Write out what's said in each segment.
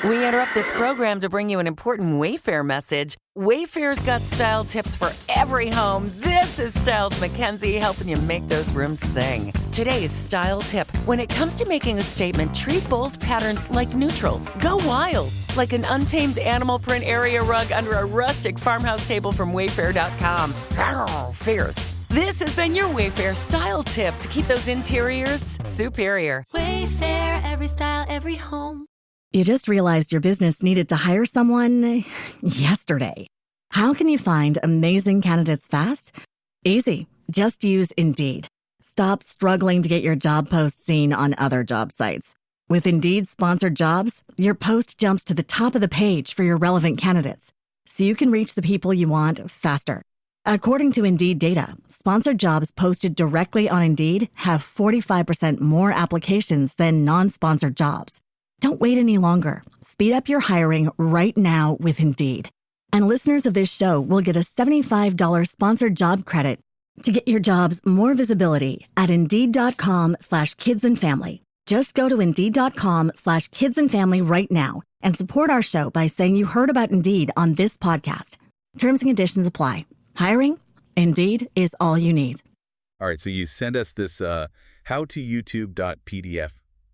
We interrupt this program to bring you an important Wayfair message. Wayfair's got style tips for every home. This is Styles McKenzie helping you make those rooms sing. Today's style tip. When it comes to making a statement, treat bold patterns like neutrals. Go wild, like an untamed animal print area rug under a rustic farmhouse table from Wayfair.com. Arr, fierce. This has been your Wayfair style tip to keep those interiors superior. Wayfair, every style, every home. You just realized your business needed to hire someone yesterday. How can you find amazing candidates fast? Easy. Just use Indeed. Stop struggling to get your job post seen on other job sites. With Indeed sponsored jobs, your post jumps to the top of the page for your relevant candidates, so you can reach the people you want faster. According to Indeed data, sponsored jobs posted directly on Indeed have 45% more applications than non-sponsored jobs. Don't wait any longer. Speed up your hiring right now with Indeed. And listeners of this show will get a $75 sponsored job credit to get your jobs more visibility at Indeed.com/kidsandfamily. Just go to Indeed.com/kidsandfamily right now and support our show by saying you heard about Indeed on this podcast. Terms and conditions apply. Hiring? Indeed is all you need. All right, so you sent us this howtoyoutube.pdf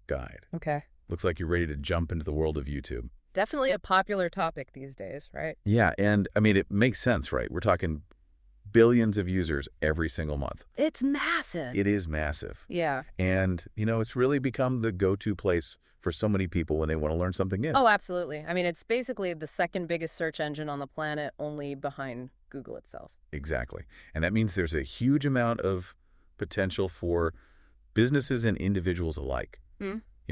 guide. Okay. Looks like you're ready to jump into the world of YouTube. Definitely a popular topic these days, right? Yeah, and I mean, it makes sense, right? We're talking billions of users every single month. It's massive. It is massive. Yeah. And, it's really become the go-to place for so many people when they want to learn something new. Oh, absolutely. I mean, it's basically the second biggest search engine on the planet, only behind Google itself. Exactly. And that means there's a huge amount of potential for businesses and individuals alike.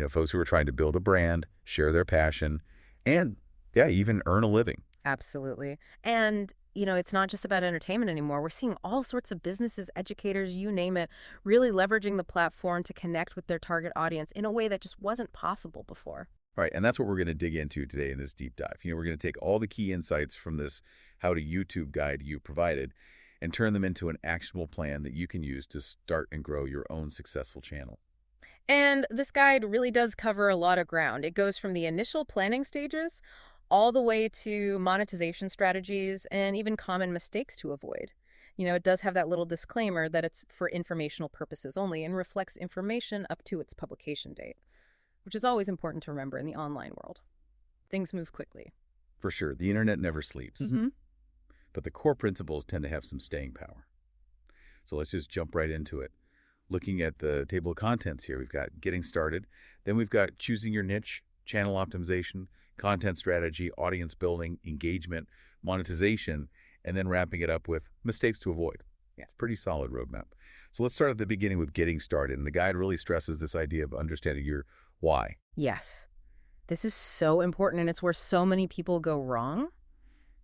Folks who are trying to build a brand, share their passion, and, even earn a living. Absolutely. And, it's not just about entertainment anymore. We're seeing all sorts of businesses, educators, you name it, really leveraging the platform to connect with their target audience in a way that just wasn't possible before. All right, and that's what we're going to dig into today in this deep dive. We're going to take all the key insights from this How to YouTube guide you provided and turn them into an actionable plan that you can use to start and grow your own successful channel. And this guide really does cover a lot of ground. It goes from the initial planning stages all the way to monetization strategies and even common mistakes to avoid. It does have that little disclaimer that it's for informational purposes only and reflects information up to its publication date, which is always important to remember in the online world. Things move quickly. For sure. The internet never sleeps. But the core principles tend to have some staying power. So let's just jump right into it. Looking at the table of contents here, we've got getting started. Then we've got choosing your niche, channel optimization, content strategy, audience building, engagement, monetization, and then wrapping it up with mistakes to avoid. Yeah, it's a pretty solid roadmap. So let's start at the beginning with getting started. And the guide really stresses this idea of understanding your why. Yes. This is so important, and it's where so many people go wrong.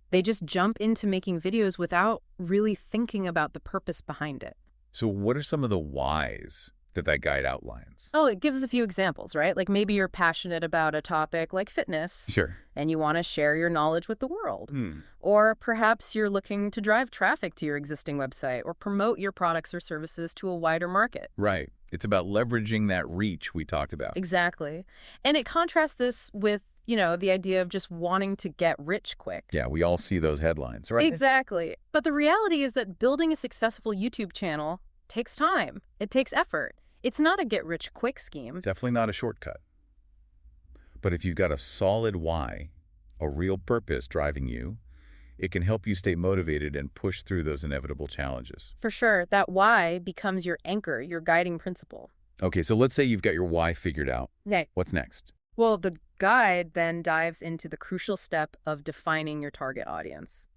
They just jump into making videos without really thinking about the purpose behind it. So what are some of the whys that guide outlines? Oh, it gives a few examples, right? Like maybe you're passionate about a topic like fitness. Sure. And you want to share your knowledge with the world. Or perhaps you're looking to drive traffic to your existing website or promote your products or services to a wider market. Right. It's about leveraging that reach we talked about. Exactly. And it contrasts this with, the idea of just wanting to get rich quick. Yeah, we all see those headlines, right? Exactly. But the reality is that building a successful YouTube channel takes time. It takes effort. It's not a get-rich-quick scheme. Definitely not a shortcut. But if you've got a solid why, a real purpose driving you, it can help you stay motivated and push through those inevitable challenges. For sure. That why becomes your anchor, your guiding principle. Okay, so let's say you've got your why figured out. Okay. What's next? Well, the guide then dives into the crucial step of defining your target audience.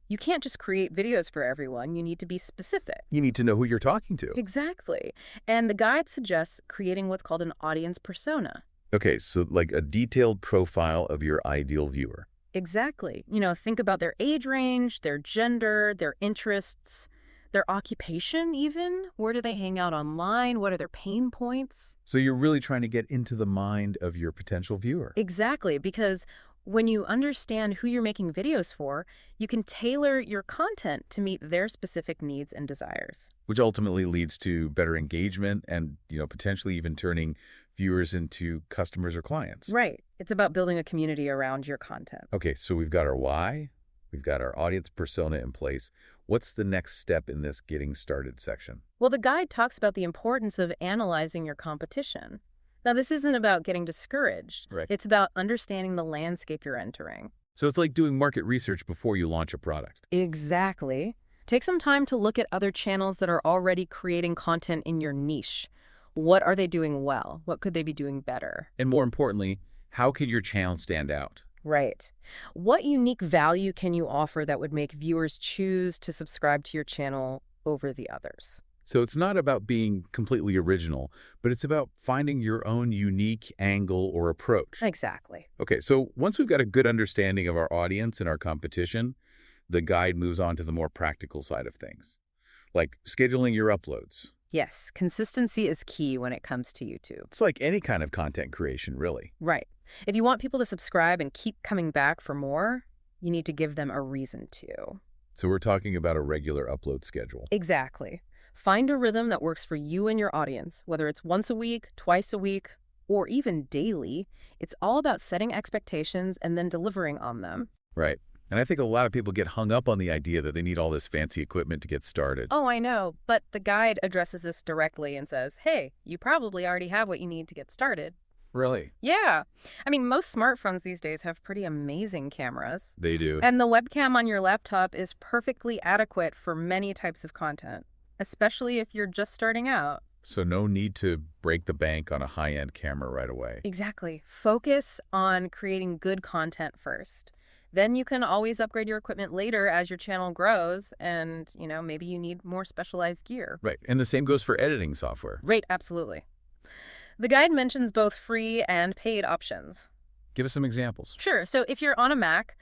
You can't just create videos for everyone. You need to be specific. You need to know who you're talking to. Exactly. And the guide suggests creating what's called an audience persona. Okay, so like a detailed profile of your ideal viewer. Exactly. Think about their age range, their gender, their interests, their occupation even. Where do they hang out online? What are their pain points? So you're really trying to get into the mind of your potential viewer. Exactly, because when you understand who you're making videos for, you can tailor your content to meet their specific needs and desires. Which ultimately leads to better engagement and, potentially even turning viewers into customers or clients. Right. It's about building a community around your content. Okay, so we've got our why, we've got our audience persona in place. What's the next step in this getting started section? Well, the guide talks about the importance of analyzing your competition. Now, this isn't about getting discouraged. Right. It's about understanding the landscape you're entering. So it's like doing market research before you launch a product. Exactly. Take some time to look at other channels that are already creating content in your niche. What are they doing well? What could they be doing better? And more importantly, how can your channel stand out? Right. What unique value can you offer that would make viewers choose to subscribe to your channel over the others? So it's not about being completely original, but it's about finding your own unique angle or approach. Exactly. Okay, so once we've got a good understanding of our audience and our competition, the guide moves on to the more practical side of things, like scheduling your uploads. Yes, consistency is key when it comes to YouTube. It's like any kind of content creation, really. Right. If you want people to subscribe and keep coming back for more, you need to give them a reason to. So we're talking about a regular upload schedule. Exactly. Find a rhythm that works for you and your audience, whether it's once a week, twice a week, or even daily. It's all about setting expectations and then delivering on them. Right. And I think a lot of people get hung up on the idea that they need all this fancy equipment to get started. Oh, I know, but the guide addresses this directly and says, hey, you probably already have what you need to get started. Really? Yeah. I mean, most smartphones these days have pretty amazing cameras. They do. And the webcam on your laptop is perfectly adequate for many types of content, especially if you're just starting out. So no need to break the bank on a high-end camera right away. Exactly. Focus on creating good content first. Then you can always upgrade your equipment later as your channel grows and, maybe you need more specialized gear. Right. And the same goes for editing software. Right, absolutely. The guide mentions both free and paid options. Give us some examples. Sure. So if you're on a Mac,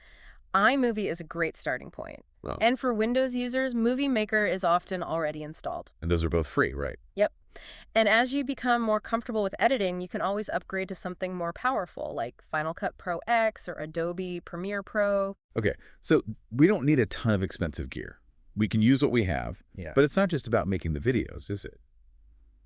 iMovie is a great starting point. Oh. And for Windows users, Movie Maker is often already installed. And those are both free, right? Yep. And as you become more comfortable with editing, you can always upgrade to something more powerful, like Final Cut Pro X or Adobe Premiere Pro. Okay, so we don't need a ton of expensive gear. We can use what we have, but it's not just about making the videos, is it?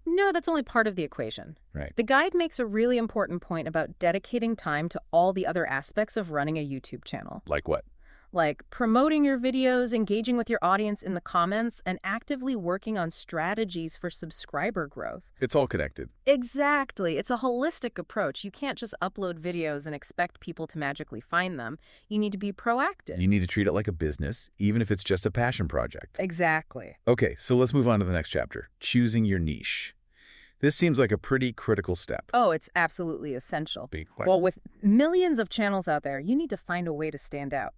No, that's only part of the equation. Right. The guide makes a really important point about dedicating time to all the other aspects of running a YouTube channel. Like what? Like promoting your videos, engaging with your audience in the comments, and actively working on strategies for subscriber growth. It's all connected. Exactly. It's a holistic approach. You can't just upload videos and expect people to magically find them. You need to be proactive. You need to treat it like a business, even if it's just a passion project. Exactly. Okay, so let's move on to the next chapter, choosing your niche. This seems like a pretty critical step. Oh, it's absolutely essential. Be quiet. Well, with millions of channels out there, you need to find a way to stand out.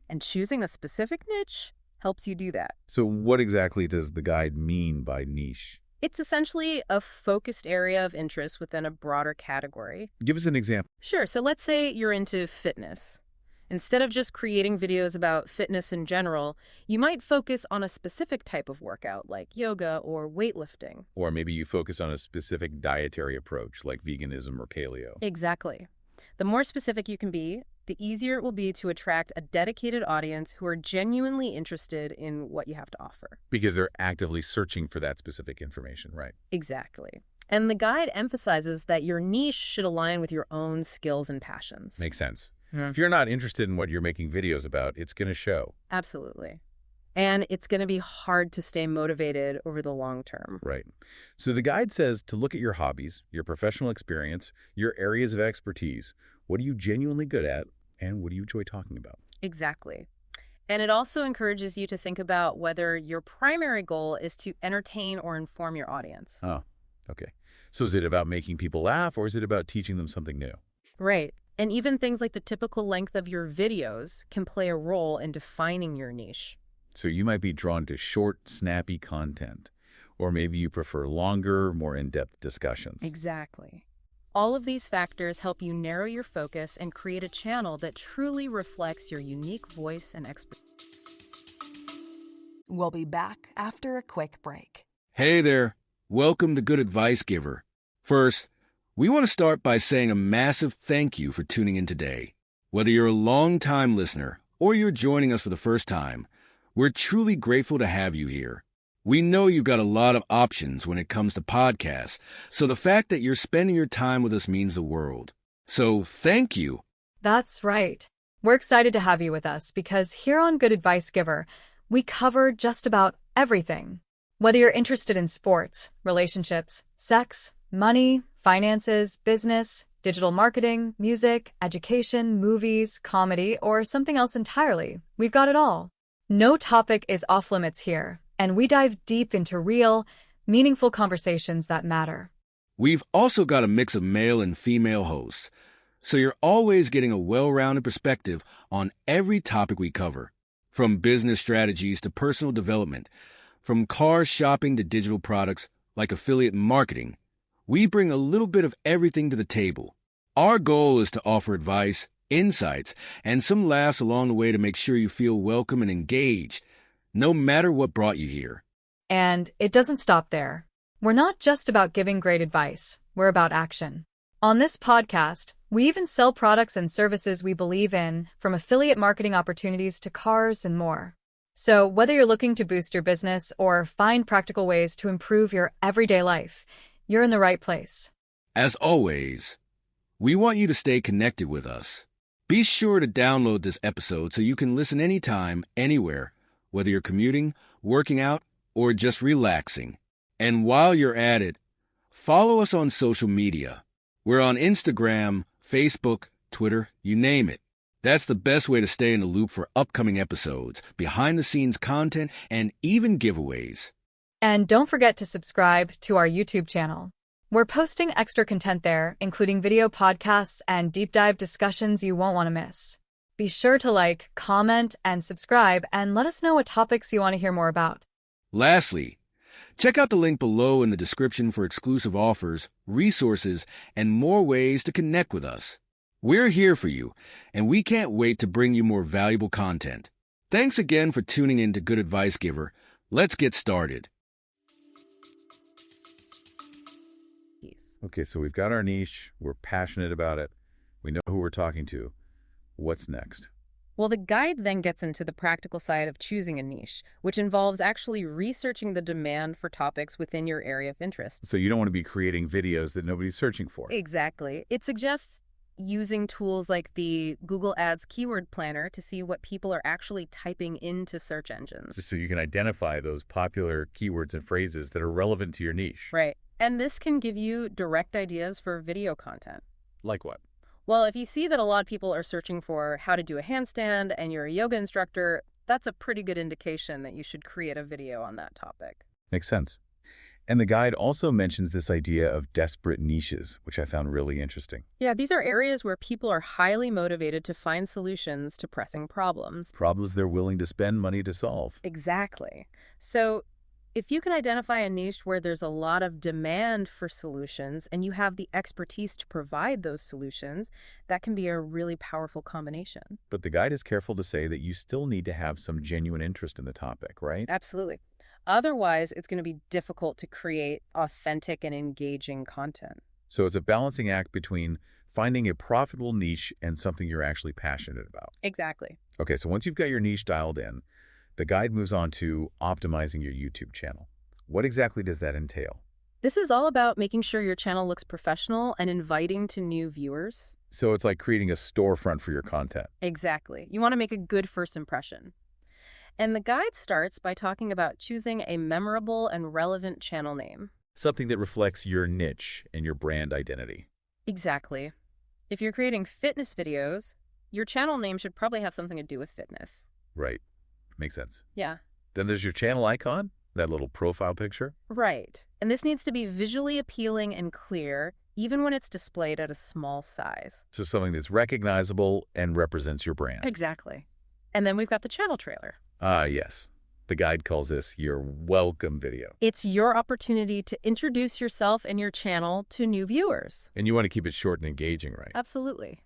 And choosing a specific niche helps you do that. So what exactly does the guide mean by niche? It's essentially a focused area of interest within a broader category. Give us an example. Sure, so let's say you're into fitness. Instead of just creating videos about fitness in general, you might focus on a specific type of workout like yoga or weightlifting. Or maybe you focus on a specific dietary approach like veganism or paleo. Exactly. The more specific you can be, the easier it will be to attract a dedicated audience who are genuinely interested in what you have to offer. Because they're actively searching for that specific information, right? Exactly. And the guide emphasizes that your niche should align with your own skills and passions. Makes sense. Hmm. If you're not interested in what you're making videos about, it's going to show. Absolutely. And it's going to be hard to stay motivated over the long term. Right. So the guide says to look at your hobbies, your professional experience, your areas of expertise. What are you genuinely good at, and what do you enjoy talking about? Exactly. And it also encourages you to think about whether your primary goal is to entertain or inform your audience. Oh, okay. So is it about making people laugh, or is it about teaching them something new? Right. And even things like the typical length of your videos can play a role in defining your niche. So you might be drawn to short, snappy content, or maybe you prefer longer, more in-depth discussions. Exactly. All of these factors help you narrow your focus and create a channel that truly reflects your unique voice and expertise. We'll be back after a quick break. Hey there. Welcome to Good Advice Giver. First, we want to start by saying a massive thank you for tuning in today. Whether you're a long-time listener or you're joining us for the first time, we're truly grateful to have you here. We know you've got a lot of options when it comes to podcasts, so the fact that you're spending your time with us means the world. So thank you. That's right. We're excited to have you with us because here on Good Advice Giver, we cover just about everything. Whether you're interested in sports, relationships, sex, money, finances, business, digital marketing, music, education, movies, comedy, or something else entirely, we've got it all. No topic is off limits here, and we dive deep into real, meaningful conversations that matter. We've also got a mix of male and female hosts, so you're always getting a well-rounded perspective on every topic we cover, from business strategies to personal development, from car shopping to digital products like affiliate marketing. We bring a little bit of everything to the table. Our goal is to offer advice, insights, and some laughs along the way to make sure you feel welcome and engaged, no matter what brought you here. And it doesn't stop there. We're not just about giving great advice, we're about action. On this podcast, we even sell products and services we believe in, from affiliate marketing opportunities to cars and more. So whether you're looking to boost your business or find practical ways to improve your everyday life, you're in the right place. As always, we want you to stay connected with us. Be sure to download this episode so you can listen anytime, anywhere, whether you're commuting, working out, or just relaxing. And while you're at it, follow us on social media. We're on Instagram, Facebook, Twitter, you name it. That's the best way to stay in the loop for upcoming episodes, behind-the-scenes content, and even giveaways. And don't forget to subscribe to our YouTube channel. We're posting extra content there, including video podcasts and deep dive discussions you won't want to miss. Be sure to like, comment, and subscribe, and let us know what topics you want to hear more about. Lastly, check out the link below in the description for exclusive offers, resources, and more ways to connect with us. We're here for you, and we can't wait to bring you more valuable content. Thanks again for tuning in to Good Advice Giver. Let's get started. Okay, so we've got our niche. We're passionate about it. We know who we're talking to. What's next? Well, the guide then gets into the practical side of choosing a niche, which involves actually researching the demand for topics within your area of interest. So you don't want to be creating videos that nobody's searching for. Exactly. It suggests using tools like the Google Ads Keyword Planner to see what people are actually typing into search engines. So you can identify those popular keywords and phrases that are relevant to your niche. Right. And this can give you direct ideas for video content. Like what? Well, if you see that a lot of people are searching for how to do a handstand and you're a yoga instructor, that's a pretty good indication that you should create a video on that topic. Makes sense. And the guide also mentions this idea of desperate niches, which I found really interesting. Yeah, these are areas where people are highly motivated to find solutions to pressing problems. Problems they're willing to spend money to solve. Exactly. So if you can identify a niche where there's a lot of demand for solutions and you have the expertise to provide those solutions, that can be a really powerful combination. But the guide is careful to say that you still need to have some genuine interest in the topic, right? Absolutely. Otherwise, it's going to be difficult to create authentic and engaging content. So it's a balancing act between finding a profitable niche and something you're actually passionate about. Exactly. Okay, so once you've got your niche dialed in, the guide moves on to optimizing your YouTube channel. What exactly does that entail? This is all about making sure your channel looks professional and inviting to new viewers. So it's like creating a storefront for your content. Exactly. You want to make a good first impression. And the guide starts by talking about choosing a memorable and relevant channel name. Something that reflects your niche and your brand identity. Exactly. If you're creating fitness videos, your channel name should probably have something to do with fitness. Right. Makes sense. Yeah. Then there's your channel icon, that little profile picture. Right. And this needs to be visually appealing and clear, even when it's displayed at a small size. So something that's recognizable and represents your brand. Exactly. And then we've got the channel trailer. Ah, yes. The guide calls this your welcome video. It's your opportunity to introduce yourself and your channel to new viewers. And you want to keep it short and engaging, right? Absolutely.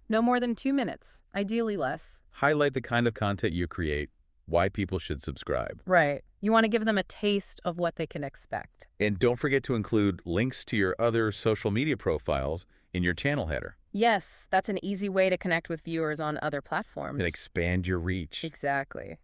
No more than 2 minutes, ideally less. Highlight the kind of content you create, why people should subscribe. Right. You want to give them a taste of what they can expect. And don't forget to include links to your other social media profiles in your channel header. Yes, that's an easy way to connect with viewers on other platforms. And expand your reach. Exactly.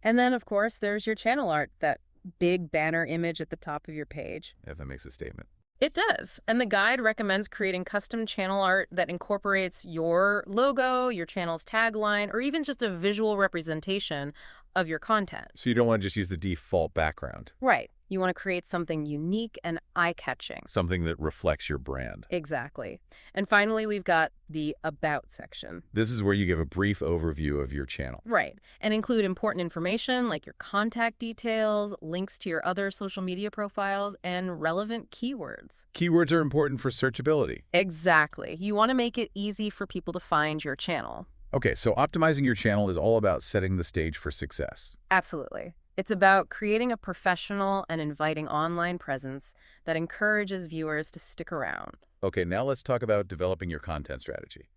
And then, of course, there's your channel art that big banner image at the top of your page. If that makes a statement. It does. And the guide recommends creating custom channel art that incorporates your logo, your channel's tagline, or even just a visual representation of your content. So you don't want to just use the default background. Right. You want to create something unique and eye-catching. Something that reflects your brand. Exactly. And finally, we've got the About section. This is where you give a brief overview of your channel. Right. And include important information like your contact details, links to your other social media profiles, and relevant keywords. Keywords are important for searchability. Exactly. You want to make it easy for people to find your channel. Okay, so optimizing your channel is all about setting the stage for success. Absolutely. It's about creating a professional and inviting online presence that encourages viewers to stick around. Okay, now let's talk about developing your content strategy.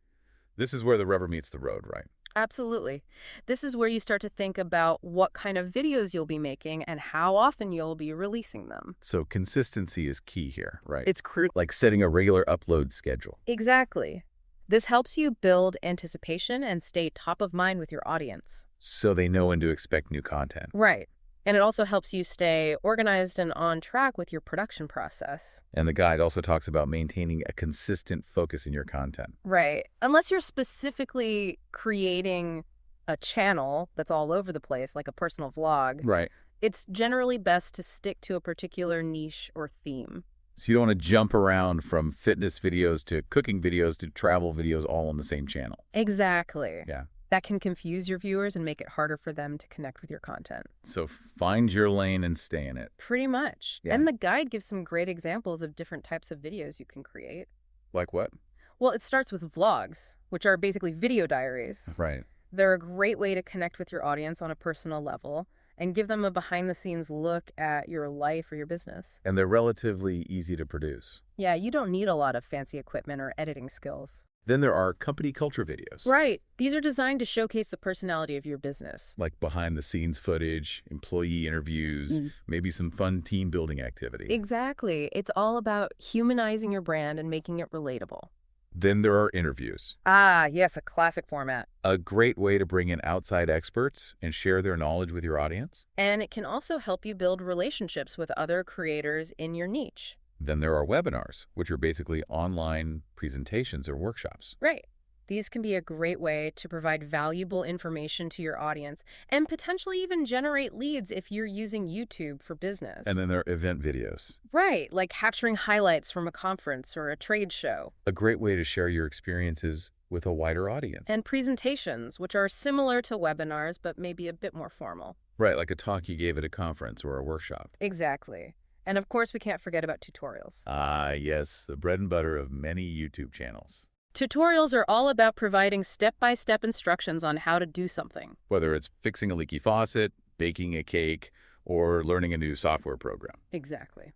This is where the rubber meets the road, right? Absolutely. This is where you start to think about what kind of videos you'll be making and how often you'll be releasing them. So consistency is key here, right? It's crucial. Like setting a regular upload schedule. Exactly. This helps you build anticipation and stay top of mind with your audience. So they know when to expect new content. Right. And it also helps you stay organized and on track with your production process. And the guide also talks about maintaining a consistent focus in your content. Right. Unless you're specifically creating a channel that's all over the place, like a personal vlog, Right. it's generally best to stick to a particular niche or theme. So you don't want to jump around from fitness videos to cooking videos to travel videos all on the same channel. Exactly. Yeah. That can confuse your viewers and make it harder for them to connect with your content. So find your lane and stay in it. Pretty much. Yeah. And the guide gives some great examples of different types of videos you can create. Like what? Well, it starts with vlogs, which are basically video diaries. Right. They're a great way to connect with your audience on a personal level and give them a behind-the-scenes look at your life or your business. And they're relatively easy to produce. Yeah, you don't need a lot of fancy equipment or editing skills. Then there are company culture videos. Right. These are designed to showcase the personality of your business. Like behind-the-scenes footage, employee interviews, maybe some fun team-building activity. Exactly. It's all about humanizing your brand and making it relatable. Then there are interviews. Ah, yes, a classic format. A great way to bring in outside experts and share their knowledge with your audience. And it can also help you build relationships with other creators in your niche. Then there are webinars, which are basically online presentations or workshops. Right. These can be a great way to provide valuable information to your audience and potentially even generate leads if you're using YouTube for business. And then there are event videos. Right, like capturing highlights from a conference or a trade show. A great way to share your experiences with a wider audience. And presentations, which are similar to webinars but maybe a bit more formal. Right, like a talk you gave at a conference or a workshop. Exactly. And of course, we can't forget about tutorials. Ah, yes, the bread and butter of many YouTube channels. Tutorials are all about providing step-by-step instructions on how to do something. Whether it's fixing a leaky faucet, baking a cake, or learning a new software program. Exactly.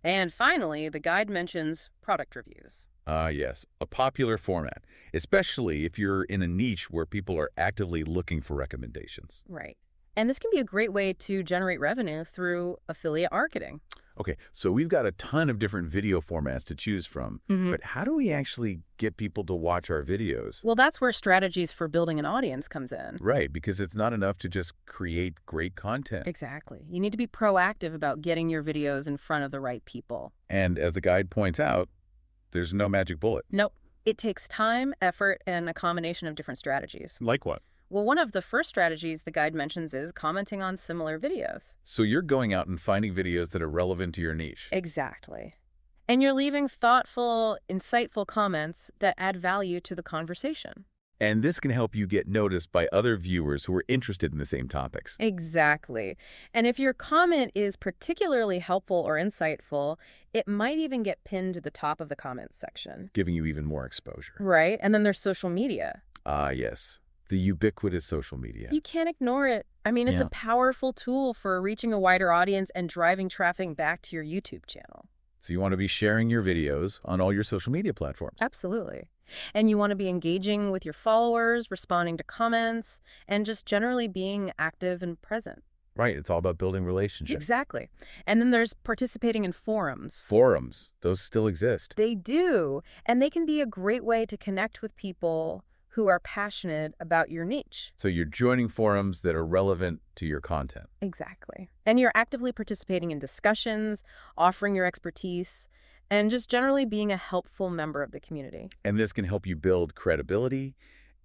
And finally, the guide mentions product reviews. Ah, yes, a popular format, especially if you're in a niche where people are actively looking for recommendations. Right. And this can be a great way to generate revenue through affiliate marketing. Okay, so we've got a ton of different video formats to choose from, but how do we actually get people to watch our videos? Well, that's where strategies for building an audience comes in. Right, because it's not enough to just create great content. Exactly. You need to be proactive about getting your videos in front of the right people. And as the guide points out, there's no magic bullet. Nope. It takes time, effort, and a combination of different strategies. Like what? Well, one of the first strategies the guide mentions is commenting on similar videos. So you're going out and finding videos that are relevant to your niche. Exactly. And you're leaving thoughtful, insightful comments that add value to the conversation. And this can help you get noticed by other viewers who are interested in the same topics. Exactly. And if your comment is particularly helpful or insightful, it might even get pinned to the top of the comments section. Giving you even more exposure. Right. And then there's social media. Ah, yes. The ubiquitous social media. You can't ignore it. I mean, it's a powerful tool for reaching a wider audience and driving traffic back to your YouTube channel. So you want to be sharing your videos on all your social media platforms. Absolutely. And you want to be engaging with your followers, responding to comments, and just generally being active and present. Right. It's all about building relationships. Exactly. And then there's participating in forums. Forums. Those still exist. They do. And they can be a great way to connect with people who are passionate about your niche. So you're joining forums that are relevant to your content. Exactly. And you're actively participating in discussions, offering your expertise, and just generally being a helpful member of the community. And this can help you build credibility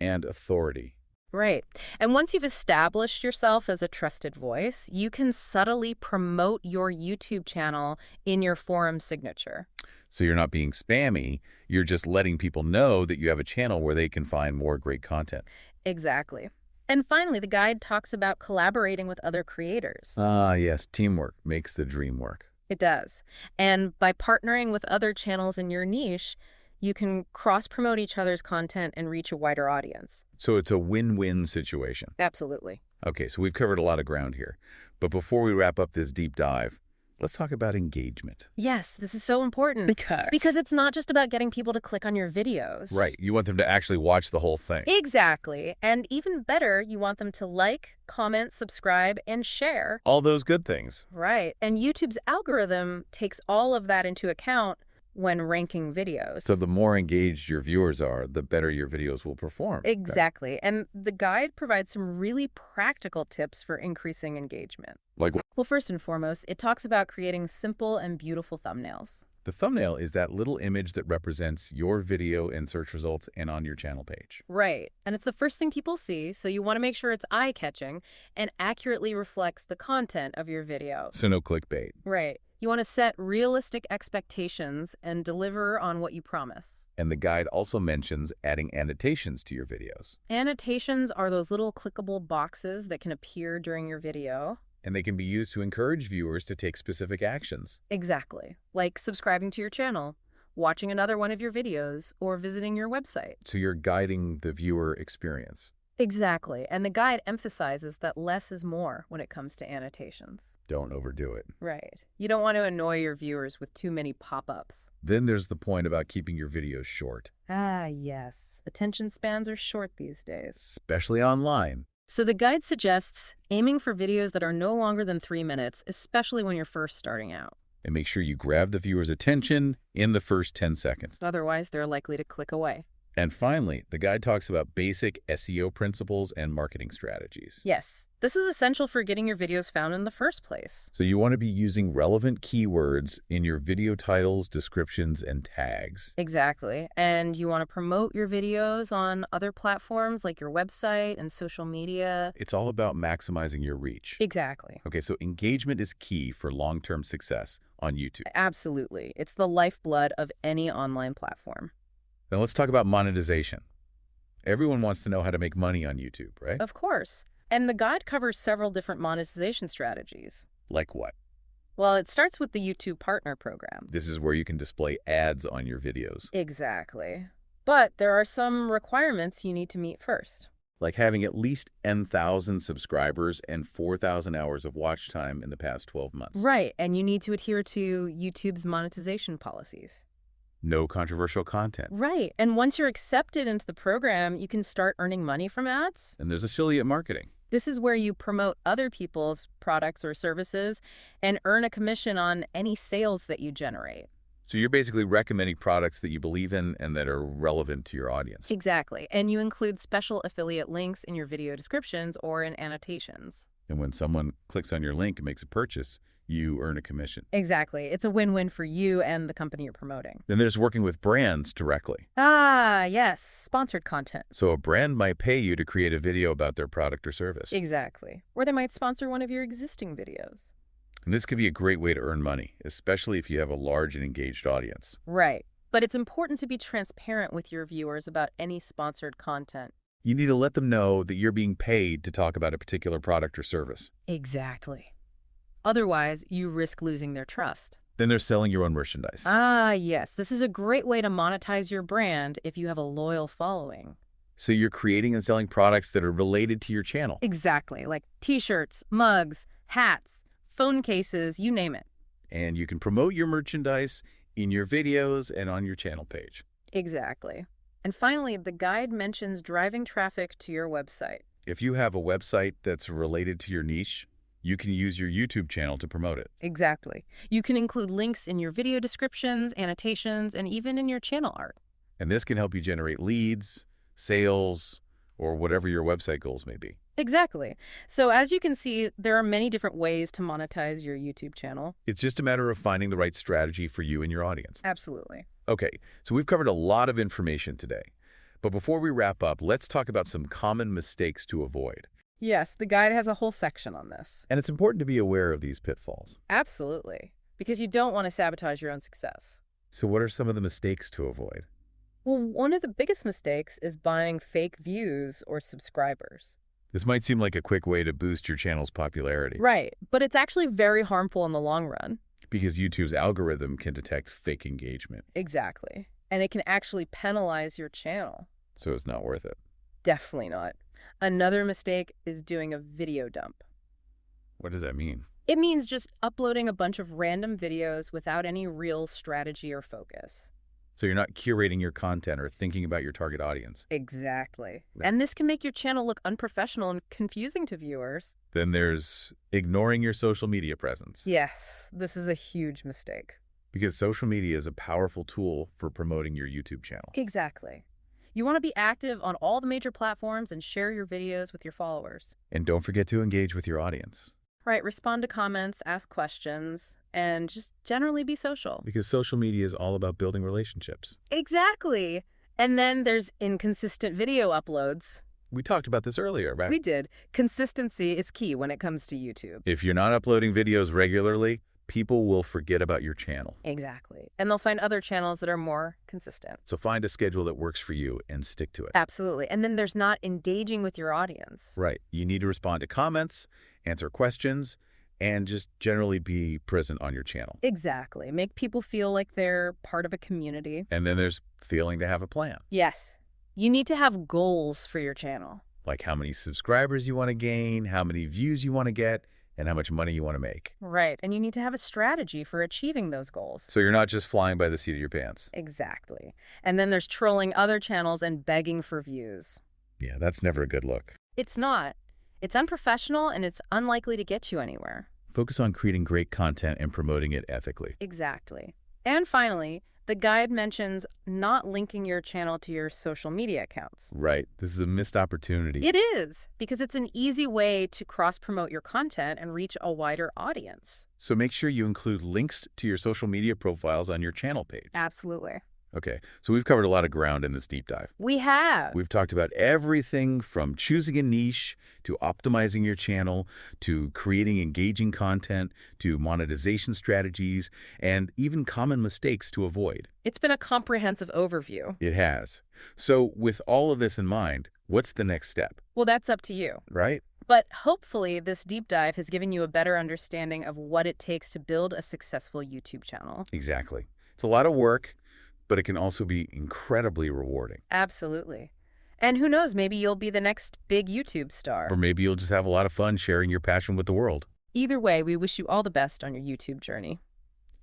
and authority. Right. And once you've established yourself as a trusted voice, you can subtly promote your YouTube channel in your forum signature. So you're not being spammy, you're just letting people know that you have a channel where they can find more great content. Exactly. And finally, the guide talks about collaborating with other creators. Ah, yes, teamwork makes the dream work. It does. And by partnering with other channels in your niche, you can cross-promote each other's content and reach a wider audience. So it's a win-win situation. Absolutely. Okay, so we've covered a lot of ground here. But before we wrap up this deep dive, let's talk about engagement. Yes, this is so important. Because it's not just about getting people to click on your videos. Right, you want them to actually watch the whole thing. Exactly. And even better, you want them to like, comment, subscribe, and share. All those good things. Right. And YouTube's algorithm takes all of that into account when ranking videos. So the more engaged your viewers are, the better your videos will perform. Exactly. And the guide provides some really practical tips for increasing engagement. Like what? Well, first and foremost, it talks about creating simple and beautiful thumbnails. The thumbnail is that little image that represents your video in search results and on your channel page. Right. And it's the first thing people see, so you want to make sure it's eye-catching and accurately reflects the content of your video. So no clickbait. Right. You want to set realistic expectations and deliver on what you promise. And the guide also mentions adding annotations to your videos. Annotations are those little clickable boxes that can appear during your video. And they can be used to encourage viewers to take specific actions. Exactly. Like subscribing to your channel, watching another one of your videos, or visiting your website. So you're guiding the viewer experience. Exactly. And the guide emphasizes that less is more when it comes to annotations. Don't overdo it. Right. You don't want to annoy your viewers with too many pop-ups. Then there's the point about keeping your videos short. Ah, yes. Attention spans are short these days. Especially online. So the guide suggests aiming for videos that are no longer than 3 minutes, especially when you're first starting out. And make sure you grab the viewer's attention in the first 10 seconds. Otherwise, they're likely to click away. And finally, the guide talks about basic SEO principles and marketing strategies. Yes, this is essential for getting your videos found in the first place. So you want to be using relevant keywords in your video titles, descriptions, and tags. Exactly. And you want to promote your videos on other platforms like your website and social media. It's all about maximizing your reach. Exactly. Okay, so engagement is key for long-term success on YouTube. Absolutely. It's the lifeblood of any online platform. Now let's talk about monetization. Everyone wants to know how to make money on YouTube, right? Of course. And the guide covers several different monetization strategies. Like what? Well, it starts with the YouTube Partner Program. This is where you can display ads on your videos. Exactly. But there are some requirements you need to meet first. Like having at least 10,000 subscribers and 4,000 hours of watch time in the past 12 months. Right, and you need to adhere to YouTube's monetization policies. No controversial content. Right, and once you're accepted into the program, you can start earning money from ads. And there's affiliate marketing. This is where you promote other people's products or services and earn a commission on any sales that you generate. So you're basically recommending products that you believe in and that are relevant to your audience. Exactly, and you include special affiliate links in your video descriptions or in annotations. And when someone clicks on your link and makes a purchase, you earn a commission. Exactly. It's a win-win for you and the company you're promoting. Then there's working with brands directly. Ah, yes. Sponsored content. So a brand might pay you to create a video about their product or service. Exactly. Or they might sponsor one of your existing videos. And this could be a great way to earn money, especially if you have a large and engaged audience. Right. But it's important to be transparent with your viewers about any sponsored content. You need to let them know that you're being paid to talk about a particular product or service. Exactly. Otherwise, you risk losing their trust. Then they're selling your own merchandise. Ah, yes. This is a great way to monetize your brand if you have a loyal following. So you're creating and selling products that are related to your channel. Exactly. Like t-shirts, mugs, hats, phone cases, you name it. And you can promote your merchandise in your videos and on your channel page. Exactly. And finally, the guide mentions driving traffic to your website. If you have a website that's related to your niche, you can use your YouTube channel to promote it. Exactly. You can include links in your video descriptions, annotations, and even in your channel art. And this can help you generate leads, sales, or whatever your website goals may be. Exactly. So as you can see, there are many different ways to monetize your YouTube channel. It's just a matter of finding the right strategy for you and your audience. Absolutely. Okay, so we've covered a lot of information today. But before we wrap up, let's talk about some common mistakes to avoid. Yes, the guide has a whole section on this. And it's important to be aware of these pitfalls. Absolutely. Because you don't want to sabotage your own success. So what are some of the mistakes to avoid? Well, one of the biggest mistakes is buying fake views or subscribers. This might seem like a quick way to boost your channel's popularity. Right, but it's actually very harmful in the long run. Because YouTube's algorithm can detect fake engagement. Exactly. And it can actually penalize your channel. So it's not worth it. Definitely not. Another mistake is doing a video dump. What does that mean? It means just uploading a bunch of random videos without any real strategy or focus. So you're not curating your content or thinking about your target audience. Exactly. And this can make your channel look unprofessional and confusing to viewers. Then there's ignoring your social media presence. Yes, this is a huge mistake. Because social media is a powerful tool for promoting your YouTube channel. Exactly. You want to be active on all the major platforms and share your videos with your followers. And don't forget to engage with your audience. Right, respond to comments, ask questions, and just generally be social. Because social media is all about building relationships. Exactly. And then there's inconsistent video uploads. We talked about this earlier, right? We did. Consistency is key when it comes to YouTube. If you're not uploading videos regularly, people will forget about your channel. Exactly. And they'll find other channels that are more consistent. So find a schedule that works for you and stick to it. Absolutely. And then there's not engaging with your audience. Right. You need to respond to comments, answer questions, and just generally be present on your channel. Exactly. Make people feel like they're part of a community. And then there's failing to have a plan. Yes. You need to have goals for your channel. Like how many subscribers you want to gain, how many views you want to get, and how much money you want to make. Right. And you need to have a strategy for achieving those goals. So you're not just flying by the seat of your pants. Exactly. And then there's trolling other channels and begging for views. Yeah, that's never a good look. It's not. It's unprofessional and it's unlikely to get you anywhere. Focus on creating great content and promoting it ethically. Exactly. And finally, the guide mentions not linking your channel to your social media accounts. Right. This is a missed opportunity. It is, because it's an easy way to cross-promote your content and reach a wider audience. So make sure you include links to your social media profiles on your channel page. Absolutely. Okay, so we've covered a lot of ground in this deep dive. We have. We've talked about everything from choosing a niche, to optimizing your channel, to creating engaging content, to monetization strategies, and even common mistakes to avoid. It's been a comprehensive overview. It has. So with all of this in mind, what's the next step? Well, that's up to you. Right? But hopefully this deep dive has given you a better understanding of what it takes to build a successful YouTube channel. Exactly. It's a lot of work, but it can also be incredibly rewarding. Absolutely. And who knows, maybe you'll be the next big YouTube star. Or maybe you'll just have a lot of fun sharing your passion with the world. Either way, we wish you all the best on your YouTube journey.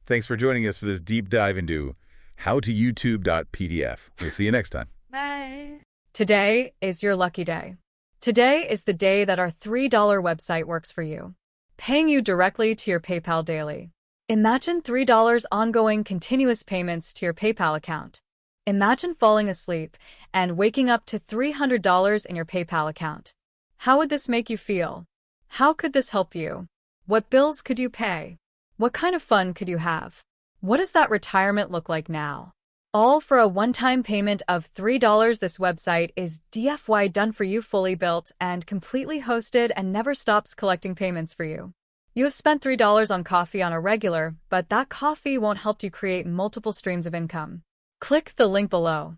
Thanks for joining us for this deep dive into howtoyoutube.pdf. We'll see you next time. Bye. Today is your lucky day. Today is the day that our $3 website works for you, paying you directly to your PayPal daily. Imagine $3 ongoing continuous payments to your PayPal account. Imagine falling asleep and waking up to $300 in your PayPal account. How would this make you feel? How could this help you? What bills could you pay? What kind of fun could you have? What does that retirement look like now? All for a one-time payment of $3. This website is DFY done for you, fully built and completely hosted, and never stops collecting payments for you. You have spent $3 on coffee on a regular, but that coffee won't help you create multiple streams of income. Click the link below.